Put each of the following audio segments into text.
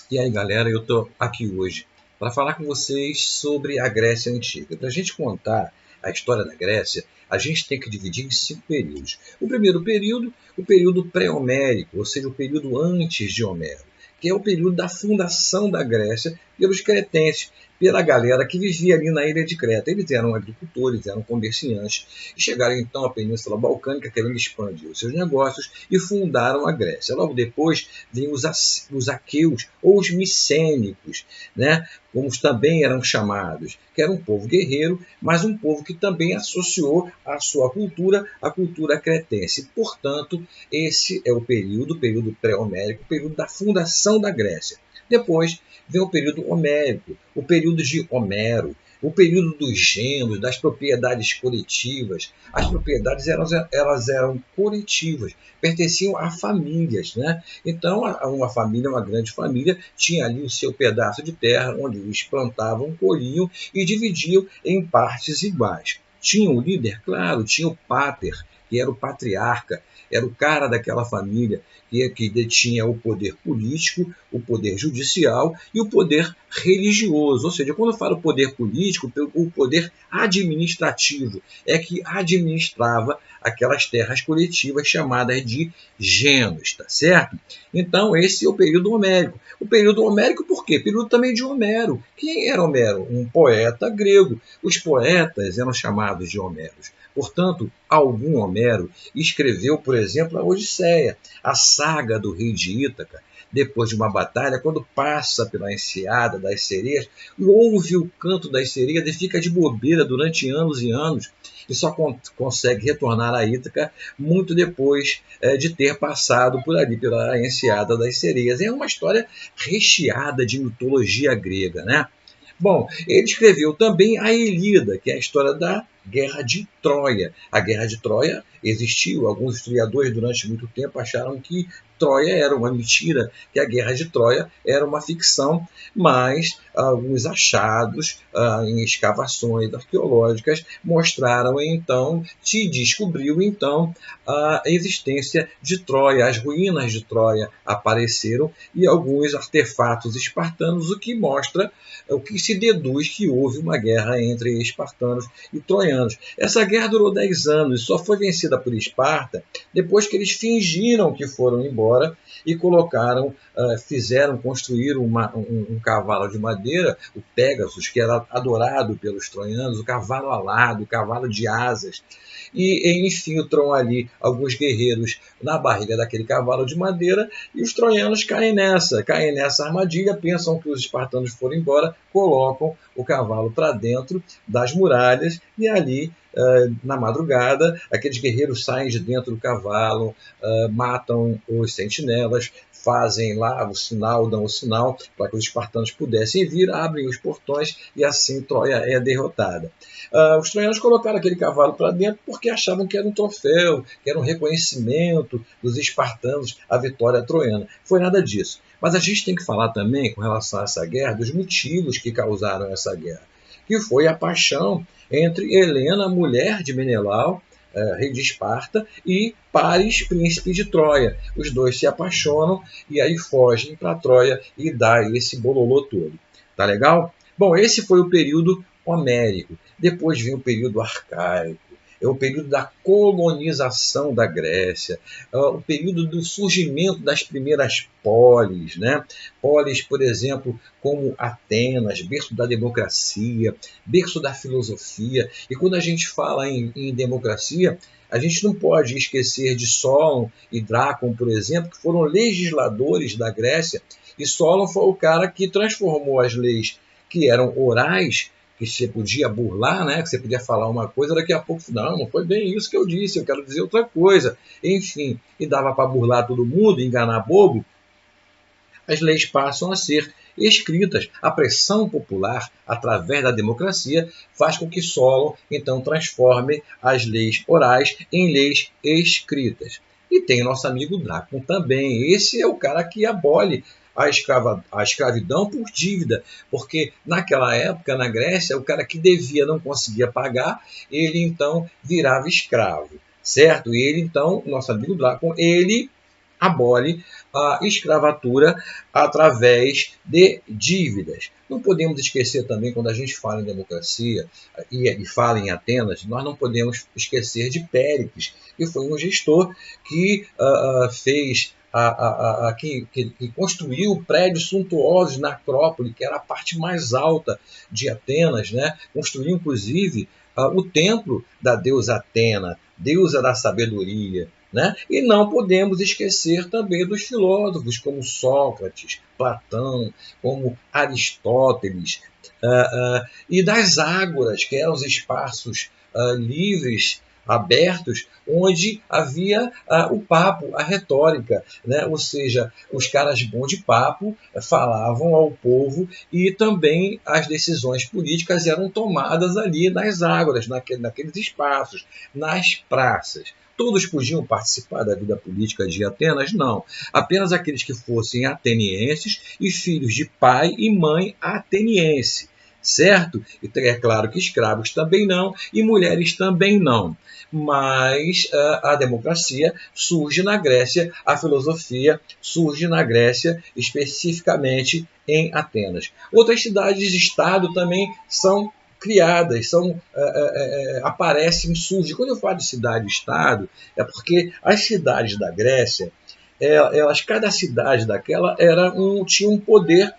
E aí, galera, eu estou aqui hoje para falar com vocês sobre a Grécia Antiga. Para a gente contar a história da Grécia, a gente tem que dividir em 5 períodos. O primeiro período, o período pré-homérico, ou seja, o período antes de Homero, que é o período da fundação da Grécia pelos cretenses, pela galera que vivia ali na ilha de Creta. Eles eram agricultores, eram comerciantes, e chegaram então à Península Balcânica querendo expandir os seus negócios e fundaram a Grécia. Logo depois vêm os aqueus, ou os micênicos, né? Como também eram chamados, que era um povo guerreiro, mas um povo que também associou a sua cultura à cultura cretense. Portanto, esse é o período pré-homérico, o período da fundação da Grécia. Depois vem o período homérico, o período de Homero, o período dos gêneros, das propriedades coletivas. As propriedades elas eram coletivas, pertenciam a famílias, né? Então, uma família, uma grande família, tinha ali o seu pedaço de terra, onde eles plantavam, colhiam e dividiam em partes iguais. Tinha um líder, claro, tinha o pater, que era o patriarca, era o cara daquela família que detinha o poder político, o poder judicial e o poder religioso. Ou seja, quando eu falo poder político, o poder administrativo é que administrava aquelas terras coletivas chamadas de genos, tá certo? Então, esse é o período homérico. O período homérico por quê? Período também de Homero. Quem era Homero? Um poeta grego. Os poetas eram chamados de Homeros. Portanto, algum Homero escreveu, por exemplo, a Odisseia, a saga do rei de Ítaca. Depois de uma batalha, quando passa pela enseada das sereias, ouve o canto das sereias e fica de bobeira durante anos e anos, e só consegue retornar a Ítaca muito depois de ter passado por ali, pela enseada das sereias. É uma história recheada de mitologia grega, né? Bom, ele escreveu também a Ilíada, que é a história da Guerra de Troia. A Guerra de Troia existiu, alguns historiadores durante muito tempo acharam que Troia era uma mentira, que a Guerra de Troia era uma ficção, mas alguns achados em escavações arqueológicas mostraram então, se descobriu então a existência de Troia, as ruínas de Troia apareceram e alguns artefatos espartanos, o que mostra, o que se deduz que houve uma guerra entre espartanos e troianos. Essa guerra durou 10 anos e só foi vencida por Esparta depois que eles fingiram que foram embora e colocaram, fizeram construir um cavalo de madeira, o Pégasus, que era adorado pelos troianos, o cavalo alado, o cavalo de asas, e infiltram ali alguns guerreiros na barriga daquele cavalo de madeira e os troianos caem nessa armadilha, pensam que os espartanos foram embora, colocam o cavalo para dentro das muralhas e ali, na madrugada, aqueles guerreiros saem de dentro do cavalo, matam os sentinelas, fazem lá o sinal, dão o sinal para que os espartanos pudessem vir, abrem os portões e assim Troia é derrotada. Os troianos colocaram aquele cavalo para dentro porque achavam que era um troféu, que era um reconhecimento dos espartanos à vitória troiana. Foi nada disso. Mas a gente tem que falar também, com relação a essa guerra, dos motivos que causaram essa guerra, que foi a paixão entre Helena, mulher de Menelau, rei de Esparta, e Paris, príncipe de Troia. Os dois se apaixonam e aí fogem para Troia e dá esse bololô todo. Tá legal? Bom, esse foi o período homérico. Depois vem o período arcaico. É o período da colonização da Grécia, o período do surgimento das primeiras polis, né? Polis, por exemplo, como Atenas, berço da democracia, berço da filosofia. E quando a gente fala em democracia, a gente não pode esquecer de Solon e Drácon, por exemplo, que foram legisladores da Grécia, e Solon foi o cara que transformou as leis que eram orais, que você podia burlar, né? Que você podia falar uma coisa, daqui a pouco, não foi bem isso que eu disse, eu quero dizer outra coisa. Enfim, e dava para burlar todo mundo, enganar bobo. As leis passam a ser escritas. A pressão popular, através da democracia, faz com que Solon, então, transforme as leis orais em leis escritas. E tem nosso amigo Drácon também. Esse é o cara que abole a escravidão por dívida, porque naquela época, na Grécia, o cara que devia não conseguia pagar, ele então virava escravo, certo? E ele então, nosso amigo Drácon, ele abole a escravatura através de dívidas. Não podemos esquecer também, quando a gente fala em democracia e fala em Atenas, nós não podemos esquecer de Péricles, que foi um gestor que fez que construiu prédios suntuosos na Acrópole, que era a parte mais alta de Atenas, né? Construiu, inclusive, o templo da deusa Atena, deusa da sabedoria. Né? E não podemos esquecer também dos filósofos como Sócrates, Platão, como Aristóteles, e das ágoras, que eram os espaços livres, abertos, onde havia o papo, a retórica, né? Ou seja, os caras bons de papo falavam ao povo e também as decisões políticas eram tomadas ali nas ágoras, naqueles espaços, nas praças. Todos podiam participar da vida política de Atenas? Não. Apenas aqueles que fossem atenienses e filhos de pai e mãe ateniense. Certo? E é claro que escravos também não, e mulheres também não. Mas a democracia surge na Grécia, a filosofia surge na Grécia, especificamente em Atenas. Outras cidades-estado também são criadas, aparecem, surgem. Quando eu falo de cidade-estado, é porque as cidades da Grécia, cada cidade daquela tinha um poder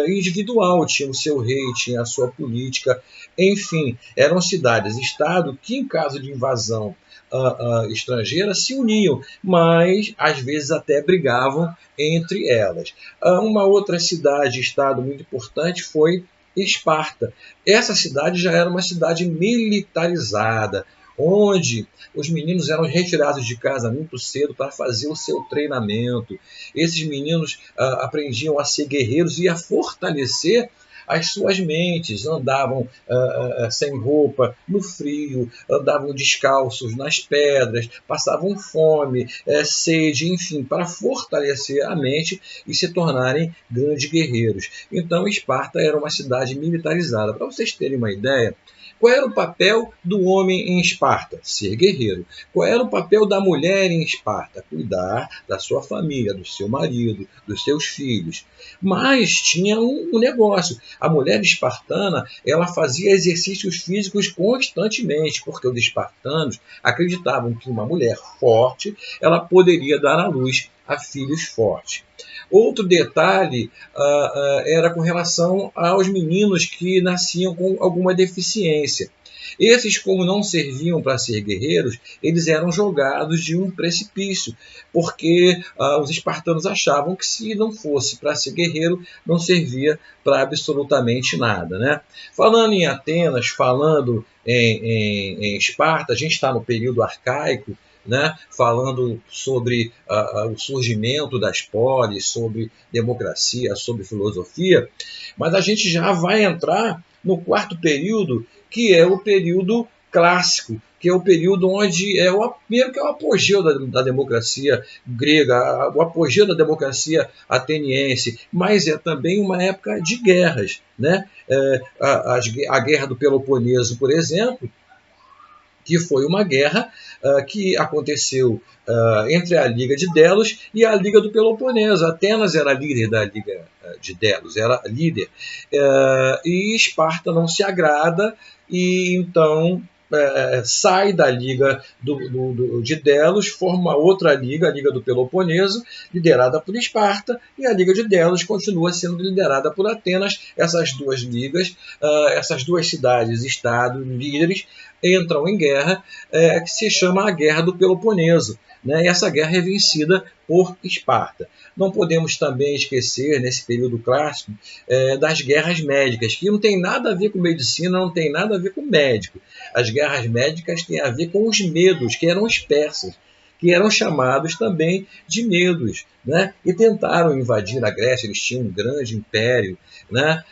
individual, tinha o seu rei, tinha a sua política, enfim, eram cidades-estado que, em caso de invasão estrangeira, se uniam, mas às vezes até brigavam entre elas. Uma outra cidade-estado muito importante foi Esparta. Essa cidade já era uma cidade militarizada, onde os meninos eram retirados de casa muito cedo para fazer o seu treinamento. Esses meninos aprendiam a ser guerreiros e a fortalecer as suas mentes, andavam sem roupa, no frio, andavam descalços nas pedras, passavam fome, sede, enfim, para fortalecer a mente e se tornarem grandes guerreiros. Então, Esparta era uma cidade militarizada. Para vocês terem uma ideia, qual era o papel do homem em Esparta? Ser guerreiro. Qual era o papel da mulher em Esparta? Cuidar da sua família, do seu marido, dos seus filhos. Mas tinha um negócio. A mulher espartana, ela fazia exercícios físicos constantemente, porque os espartanos acreditavam que uma mulher forte, ela poderia dar à luz a filhos fortes. Outro detalhe era com relação aos meninos que nasciam com alguma deficiência. Esses, como não serviam para ser guerreiros, eles eram jogados de um precipício, porque os espartanos achavam que se não fosse para ser guerreiro, não servia para absolutamente nada. Né? Falando em Atenas, falando em Esparta, a gente está no período arcaico, né, falando sobre o surgimento das polis, sobre democracia, sobre filosofia, mas a gente já vai entrar no quarto período, que é o período clássico, que é o período onde primeiro que é o apogeu da democracia grega, o apogeu da democracia ateniense, mas é também uma época de guerras. Né? A Guerra do Peloponeso, por exemplo, que foi uma guerra que aconteceu entre a Liga de Delos e a Liga do Peloponeso. Atenas era líder da Liga de Delos, era líder. E Esparta não se agrada e então sai da Liga de Delos, forma uma outra liga, a Liga do Peloponeso, liderada por Esparta, e a Liga de Delos continua sendo liderada por Atenas. Essas duas ligas, essas duas cidades-estado líderes, entram em guerra, que se chama a Guerra do Peloponeso. Né? E essa guerra é vencida por Esparta. Não podemos também esquecer, nesse período clássico, das guerras médicas, que não tem nada a ver com medicina, não tem nada a ver com médico. As guerras médicas têm a ver com os medos, que eram os persas, que eram chamados também de medos, né? E tentaram invadir a Grécia, eles tinham um grande império. Né?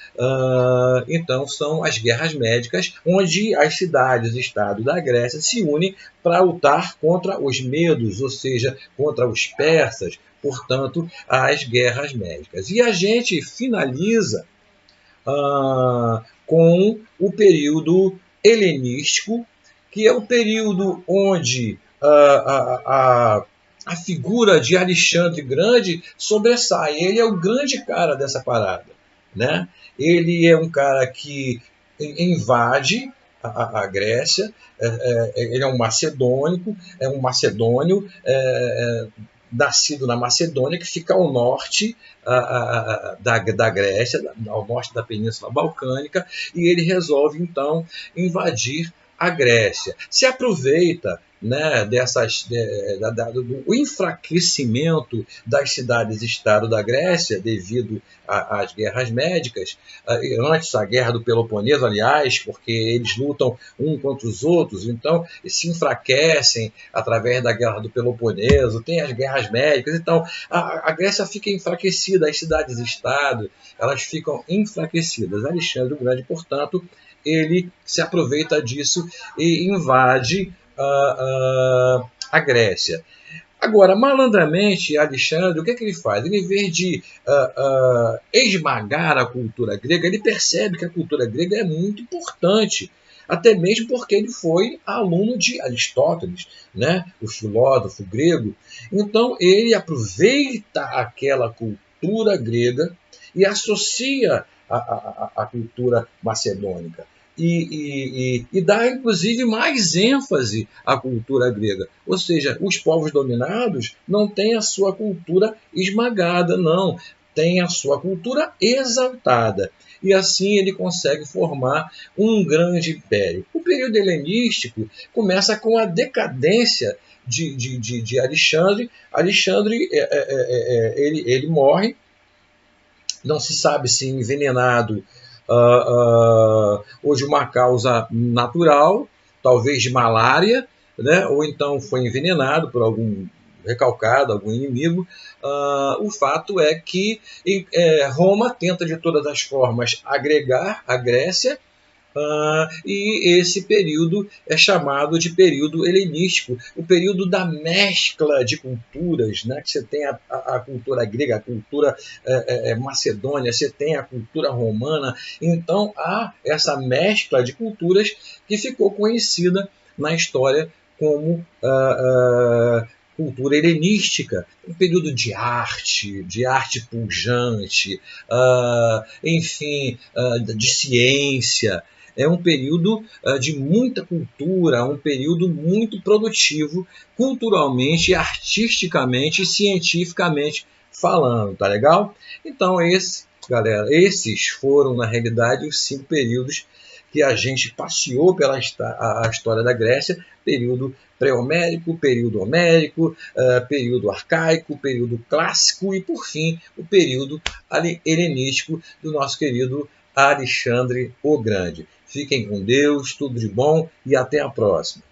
Então são as guerras médicas, onde as cidades-estado da Grécia se unem para lutar contra os medos, ou seja, contra os persas, portanto, as guerras médicas. E a gente finaliza com o período helenístico, que é o período onde a figura de Alexandre Grande sobressai. Ele é o grande cara dessa parada, né? Ele é um cara que invade a Grécia, ele é um macedônio nascido na Macedônia, que fica ao norte da Grécia, ao norte da Península Balcânica, e ele resolve então invadir a Grécia. Se aproveita, né, do enfraquecimento das cidades-estado da Grécia devido às guerras médicas, antes a guerra do Peloponeso, aliás, porque eles lutam um contra os outros, então se enfraquecem através da guerra do Peloponeso, tem as guerras médicas, então a Grécia fica enfraquecida, as cidades-estado elas ficam enfraquecidas. Alexandre o Grande, portanto, ele se aproveita disso e invade a Grécia. Agora, malandramente, Alexandre, o que ele faz? Ele, em vez de esmagar a cultura grega, ele percebe que a cultura grega é muito importante, até mesmo porque ele foi aluno de Aristóteles, né? O filósofo grego. Então, ele aproveita aquela cultura grega e associa a cultura macedônica. E dá, inclusive, mais ênfase à cultura grega. Ou seja, os povos dominados não têm a sua cultura esmagada, não. Têm a sua cultura exaltada. E assim ele consegue formar um grande império. O período helenístico começa com a decadência de Alexandre. Alexandre ele morre, não se sabe se envenenado ou de uma causa natural, talvez de malária, né? Ou então foi envenenado por algum recalcado, algum inimigo. O fato é que Roma tenta de todas as formas agregar a Grécia, e esse período é chamado de período helenístico, o período da mescla de culturas, né? Que você tem a cultura grega, a cultura macedônia, você tem a cultura romana, então há essa mescla de culturas que ficou conhecida na história como cultura helenística, um período de arte pujante, enfim, de ciência. É um período de muita cultura, um período muito produtivo, culturalmente, artisticamente e cientificamente falando, tá legal? Então, galera, esses foram, na realidade, os 5 períodos que a gente passeou pela a história da Grécia: período pré-homérico, período homérico, período arcaico, período clássico e, por fim, o período helenístico do nosso querido Alexandre o Grande. Fiquem com Deus, tudo de bom e até a próxima.